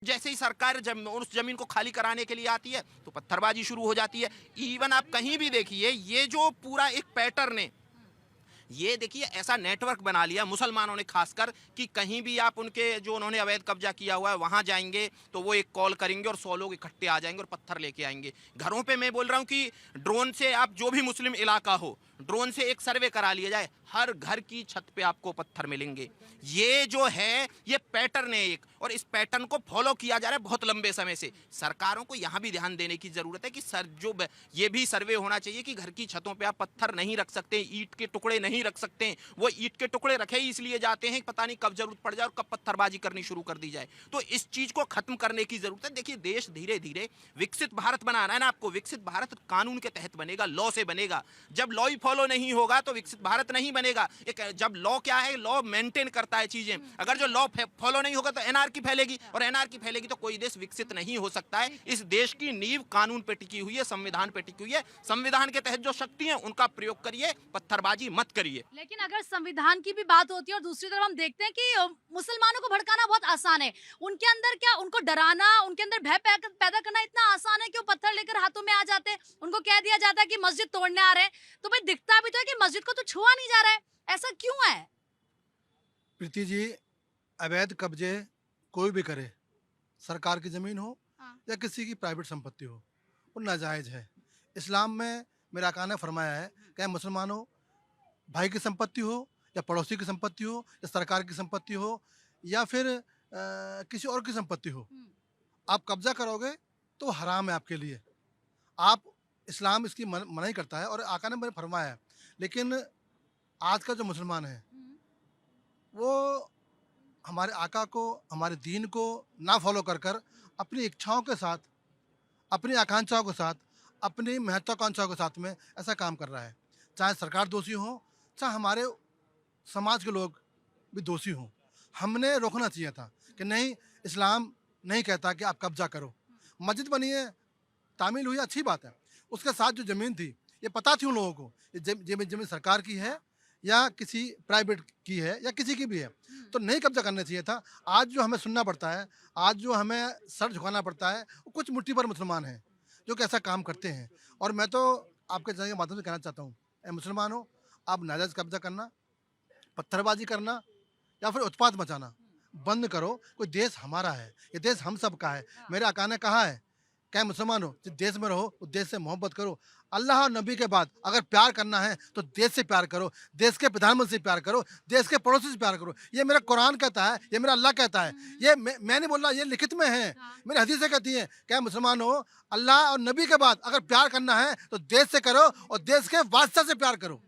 जैसे ही सरकार उस जमीन को खाली कराने के लिए आती है तो पत्थरबाजी शुरू हो जाती है। इवन आप कहीं भी देखिए, ये जो पूरा एक पैटर्न है, ये देखिए ऐसा नेटवर्क बना लिया मुसलमानों ने खासकर कि कहीं भी आप उनके जो उन्होंने अवैध कब्जा किया हुआ है वहां जाएंगे तो वो एक कॉल करेंगे और 100 लोग इकट्ठे आ जाएंगे और पत्थर लेके आएंगे घरों पे। मैं बोल रहा हूं कि ड्रोन से आप जो भी मुस्लिम इलाका हो, ड्रोन से एक सर्वे करा लिया जाए, हर घर की छत पे आपको पत्थर मिलेंगे। ये जो है ये पैटर्न है एक, और इस पैटर्न को फॉलो किया जा रहा है बहुत लंबे समय से। सरकारों को यहां भी ध्यान देने की जरूरत है कि सर जो ये भी सर्वे होना चाहिए कि घर की छतों पे आप पत्थर नहीं रख सकते, ईंट के टुकड़े नहीं रख सकते। वो ईंट के टुकड़े रखे ही इसलिए जाते हैं पता नहीं कब जरूरत पड़ जाए और कब पत्थरबाजी करनी शुरू कर दी जाए। तो इस चीज को खत्म करने की जरूरत है। देखिए देश धीरे धीरे विकसित भारत बनाना है ना आपको, विकसित भारत कानून के तहत बनेगा, लॉ से बनेगा। जब लॉ ही फॉलो नहीं होगा तो विकसित भारत नहीं बनेगा। एक जब लॉ क्या है, लॉ मेंटेन करता है चीजें। अगर जो लॉ फॉलो नहीं होगा तो एनआरकी फैलेगी, और एनआरकी फैलेगी तो कोई देश विकसित नहीं हो सकता है। इस देश की नींव कानून पे टिकी हुई है, संविधान पे टिकी हुई है। संविधान के तहत जो शक्ति है उनका प्रयोग करिए, पत्थरबाजी मत करिए। लेकिन अगर संविधान की भी बात होती है और दूसरी तरफ हम देखते हैं कि मुसलमानों को भड़काना बहुत आसान है। उनके अंदर क्या, उनको डराना, उनके अंदर भय पैदा करना इतना आसान है कि वो पत्थर लेकर हाथों में आ जाते हैं। उनको कह दिया जाता है कि मस्जिद तोड़ने आ रहे हैं, तो भाई दिखता भी तो है कि मस्जिद को तो छुआ नहीं जा रहा है। ऐसा क्यों है? प्रीति जी, अवैध कब्जे कोई भी करे, सरकार की ज़मीन हो हाँ। या किसी की प्राइवेट संपत्ति हो, वो नाजायज़ है। इस्लाम में मेरा आका ने फरमाया है कि मुसलमानों, भाई की संपत्ति हो या पड़ोसी की संपत्ति हो या सरकार की संपत्ति हो या फिर किसी और की संपत्ति हो, आप कब्जा करोगे तो हराम है आपके लिए। आप, इस्लाम इसकी मनाही करता है और आका ने मुझे फरमाया है। लेकिन आज का जो मुसलमान है वो हमारे आका को, हमारे दीन को ना फॉलो कर कर अपनी इच्छाओं के साथ, अपनी आकांक्षाओं के साथ, अपनी महत्वाकांक्षाओं के साथ में ऐसा काम कर रहा है। चाहे सरकार दोषी हो, चाहे हमारे समाज के लोग भी दोषी हों। हमने रोकना चाहिए था कि नहीं, इस्लाम नहीं कहता कि आप कब्जा करो। मस्जिद बनी है, तामील हुई, अच्छी बात है। उसके साथ जो ज़मीन थी, ये पता थी उन लोगों को ये ज़मीन सरकार की है या किसी प्राइवेट की है या किसी की भी है, तो नहीं कब्जा करना चाहिए था। आज जो हमें सुनना पड़ता है, आज जो हमें सर झुकाना पड़ता है, वो कुछ मुट्ठी भर मुसलमान हैं जो कि ऐसा काम करते हैं। और मैं तो आपके चैनल के माध्यम से कहना चाहता हूँ, ए मुसलमानों, आप नाजायज़ कब्जा करना, पत्थरबाजी करना या फिर उत्पात मचाना बंद करो। कोई देश हमारा है, ये देश हम सब का है। मेरे आका ने कहा है, क्या मुसलमान हो, जिस देश में रहो उस देश से मोहब्बत करो। अल्लाह और नबी के बाद अगर प्यार करना है तो देश से प्यार करो, देश के प्रधानमंत्री से प्यार करो, देश के पड़ोसी से प्यार करो। ये मेरा कुरान कहता है, ये मेरा अल्लाह कहता है। ये मैं नहीं बोल रहा, ये लिखित में है। मेरी हदीसें कहती हैं, क्या मुसलमान हो, अल्लाह और नबी के बाद अगर प्यार करना है तो देश से करो और देश के बादशाह से प्यार करो।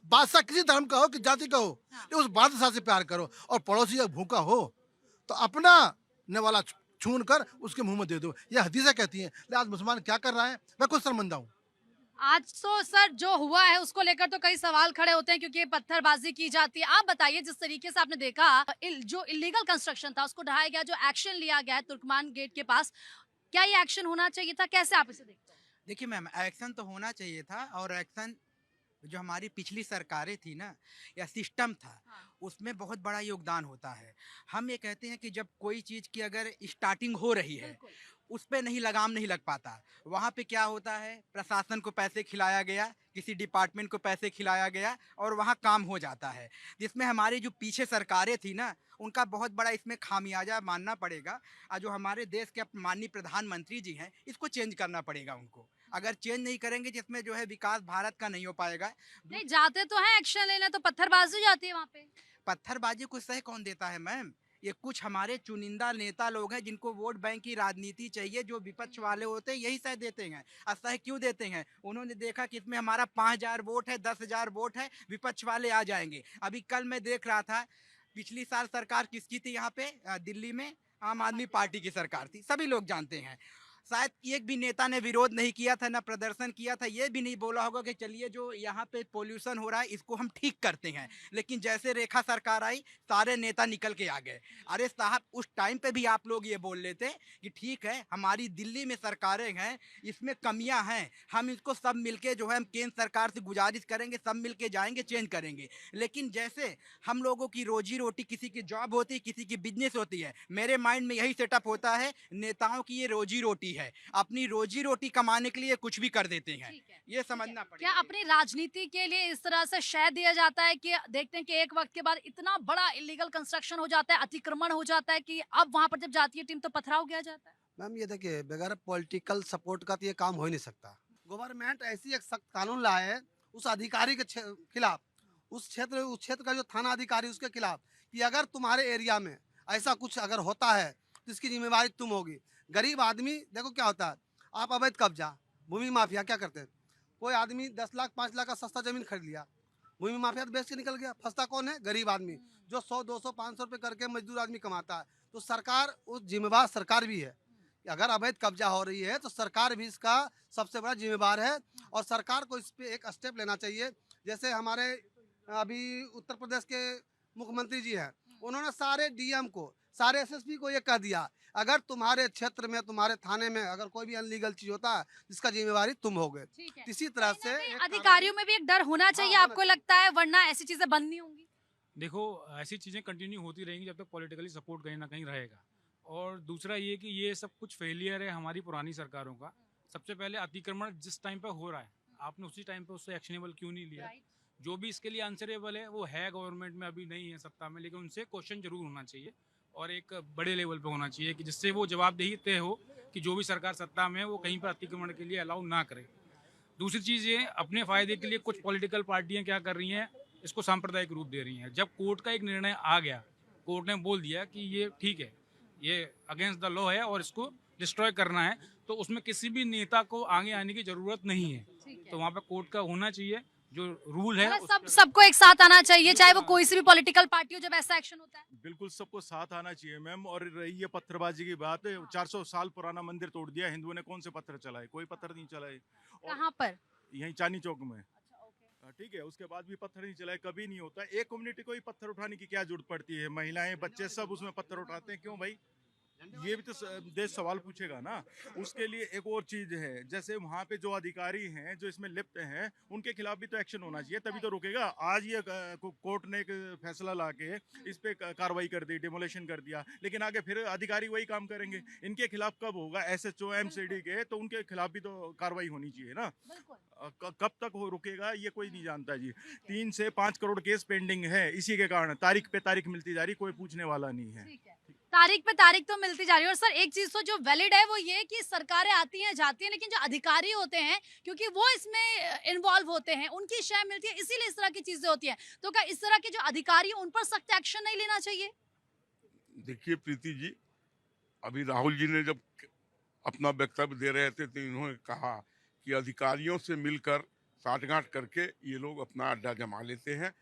बादशाह किसी धर्म का हो, कि जाति का हो, तो उस बादशाह से प्यार करो। और पड़ोसी अगर भूखा हो तो अपना नेवाला छून कर उसके मुंह में दे दो। ये हदीसें कहती हैं। आज मुसलमान क्या कर रहा है, मैं खुद शर्मिंदा हूँ। आज तो सर जो हुआ है उसको लेकर तो कई सवाल खड़े होते हैं क्योंकि पत्थरबाजी की जाती है। आप बताइए, जिस तरीके से आपने देखा जो इलीगल कंस्ट्रक्शन था उसको ढहाया गया, जो एक्शन लिया गया है तुर्कमान गेट के पास, क्या ये एक्शन होना चाहिए था? कैसे आप इसे देखते हैं? देखिए मैम, एक्शन तो होना चाहिए था, और एक्शन जो हमारी पिछली सरकारें थी ना, या सिस्टम था, हाँ। उसमें बहुत बड़ा योगदान होता है। हम ये कहते हैं कि जब कोई चीज़ की अगर स्टार्टिंग हो रही है, बिल्कुल। उस पे नहीं लगाम नहीं लग पाता। वहाँ पे क्या होता है, प्रशासन को पैसे खिलाया गया, किसी डिपार्टमेंट को पैसे खिलाया गया और वहाँ काम हो जाता है। जिसमें हमारी जो पीछे सरकारें थी ना, उनका बहुत बड़ा इसमें खामियाजा मानना पड़ेगा। और जो हमारे देश के माननीय प्रधानमंत्री जी हैं, इसको चेंज करना पड़ेगा उनको। अगर चेंज नहीं करेंगे, जिसमें जो है विकास भारत का नहीं हो पाएगा। नहीं जाते तो हैं एक्शन लेने, तो पत्थरबाजी हो जाती है वहाँ पे। पत्थरबाजी को सह कौन देता है मैम? ये कुछ हमारे चुनिंदा नेता लोग हैं जिनको वोट बैंक की राजनीति चाहिए, जो विपक्ष वाले होते हैं यही सह देते हैं। असह क्यों देते हैं? उन्होंने देखा कि इसमें हमारा 5,000 वोट है, 10,000 वोट है, विपक्ष वाले आ जाएंगे। अभी कल मैं देख रहा था, पिछली साल सरकार किसकी थी यहाँ पे, दिल्ली में आम आदमी पार्टी की सरकार थी, सभी लोग जानते हैं। शायद एक भी नेता ने विरोध नहीं किया था, ना प्रदर्शन किया था, ये भी नहीं बोला होगा कि चलिए जो यहाँ पे पोल्यूशन हो रहा है इसको हम ठीक करते हैं। लेकिन जैसे रेखा सरकार आई, सारे नेता निकल के आ गए। अरे साहब, उस टाइम पे भी आप लोग ये बोल लेते कि ठीक है, हमारी दिल्ली में सरकारें हैं, इसमें कमियां हैं, हम इसको सब मिलके जो है हम केंद्र सरकार से गुजारिश करेंगे, सब मिलके जाएंगे, चेंज करेंगे। लेकिन जैसे हम लोगों की रोजी रोटी, किसी की जॉब होती है, किसी की बिजनेस होती है, मेरे माइंड में यही सेटअप होता है, नेताओं की ये रोजी रोटी है, अपनी रोजी रोटी कमाने के लिए कुछ भी कर देते हैं। ठीक है। ये समझना क्या पड़ेगा। अपनी राजनीति के लिए इस तरह से शय दिया जाता है कि देखते हैं कि एक वक्त के बाद इतना बड़ा इलीगल कंस्ट्रक्शन हो जाता है, अतिक्रमण हो जाता है कि अब वहां पर जब जाती है टीम तो पथराव किया जाता है? मैम ये देखिए, बगैर पॉलिटिकल सपोर्ट का तो ये काम हो ही नहीं सकता। गवर्नमेंट ऐसी एक सख्त कानून लाए है उस अधिकारी के खिलाफ, उस क्षेत्र का जो थाना अधिकारी उसके खिलाफ, कि अगर तुम्हारे एरिया में ऐसा कुछ अगर होता है तो इसकी जिम्मेवारी तुम होगी। गरीब आदमी देखो क्या होता है, आप अवैध कब्जा, भूमि माफिया क्या करते हैं, कोई आदमी 10 लाख 5 लाख का सस्ता जमीन खरीद लिया, भूमि माफिया तो बेच के निकल गया, फंसता कौन है, गरीब आदमी जो 100 200 500 रुपये करके मजदूर आदमी कमाता है। तो सरकार, उस जिम्मेवार सरकार भी है, अगर अवैध कब्जा हो रही है तो सरकार भी इसका सबसे बड़ा जिम्मेवार है, और सरकार को इस पे एक स्टेप लेना चाहिए। जैसे हमारे अभी उत्तर प्रदेश के मुख्यमंत्री जी हैं, उन्होंने सारे डीएम को, सारे एसएसपी को ये कह दिया, अगर तुम्हारे क्षेत्र में, तुम्हारे थाने में अगर कोई भी अनलीगल चीज होता है, जिसका जिम्मेवारी तुम होगे। ठीक है। इसी तरह कहीं से ना कहीं एक अधिकारियों में भी एक डर होना चाहिए, होना आपको चाहिए। लगता है, वरना ऐसी चीजें बंद नहीं होंगी? देखो, ऐसी चीज़ें कंटिन्यू होती रहेंगी जब तक पॉलिटिकली सपोर्ट कहीं ना कहीं रहेगा। और दूसरा ये कि ये सब कुछ फेलियर है हमारी पुरानी सरकारों का। सबसे पहले अतिक्रमण जिस टाइम पे हो रहा है, आपने उसी टाइम पे उससे एक्शनेबल क्यों नहीं लिया? जो भी इसके लिए आंसरेबल है वो है गवर्नमेंट में, अभी नहीं है सत्ता में, लेकिन उनसे क्वेश्चन जरूर होना चाहिए और एक बड़े लेवल पे होना चाहिए कि जिससे वो जवाबदेही तय हो कि जो भी सरकार सत्ता में है वो कहीं पर अतिक्रमण के लिए अलाउ ना करे। दूसरी चीज़ ये, अपने फ़ायदे के लिए कुछ पॉलिटिकल पार्टियां क्या कर रही हैं, इसको सांप्रदायिक रूप दे रही हैं। जब कोर्ट का एक निर्णय आ गया, कोर्ट ने बोल दिया कि ये ठीक है, ये अगेंस्ट द लॉ है और इसको डिस्ट्रॉय करना है, तो उसमें किसी भी नेता को आगे आने की ज़रूरत नहीं है। तो वहाँ पे कोर्ट का होना चाहिए, जो रूल है मतलब उस सब पे- सबको एक साथ आना चाहिए, चाहे वो कोई सी भी पॉलिटिकल पार्टी हो, जब ऐसा एक्शन होता है। बिल्कुल सबको साथ आना चाहिए मैम। और रही ये पत्थरबाजी की बात, 400 साल पुराना मंदिर तोड़ दिया हिंदुओं ने, कौन से पत्थर चलाए, कोई पत्थर नहीं चलाए। और कहाँ पर? यहीं चांदनी चौक में, ठीक है, उसके बाद भी पत्थर नहीं चलाए, कभी नहीं होता। एक कम्युनिटी को ही पत्थर उठाने की क्या जरूरत पड़ती है, महिलाएं बच्चे सब उसमें पत्थर उठाते हैं, क्यों भाई? ये भी तो देश सवाल पूछेगा ना। उसके लिए एक और चीज है, जैसे वहाँ पे जो अधिकारी हैं जो इसमें लिप्त हैं, उनके खिलाफ भी तो एक्शन होना चाहिए, तभी तो रुकेगा। आज ये कोर्ट ने एक फैसला लाके इस पे कार्रवाई कर दी, डिमोलेशन कर दिया, लेकिन आगे फिर अधिकारी वही काम करेंगे। इनके खिलाफ कब होगा? एसएचओ एमसीडी के, तो उनके खिलाफ भी तो कार्रवाई होनी चाहिए ना। कब तक हो रुकेगा ये कोई नहीं जानता जी। 3 से 5 करोड़ केस पेंडिंग है, इसी के कारण तारीख पे तारीख मिलती जा रही, कोई पूछने वाला नहीं है। ठीक है, तारीख पे तारीख तो मिलती जा रही है। और सर एक चीज तो जो वैलिड है वो ये कि सरकारें आती हैं जाती हैं, लेकिन जो अधिकारी होते हैं, क्योंकि वो इसमें इन्वॉल्व होते हैं, उनकी शय मिलती है, इसीलिए इस तरह की चीजें होती हैं। तो क्या इस तरह के जो अधिकारी हैं उन पर सख्त एक्शन नहीं लेना चाहिए? देखिए प्रीति जी, अभी राहुल जी ने जब अपना वक्तव्य दे रहे थे तो इन्होंने कहा कि अधिकारियों से मिलकर साठगांठ करके ये लोग अपना अड्डा जमा लेते हैं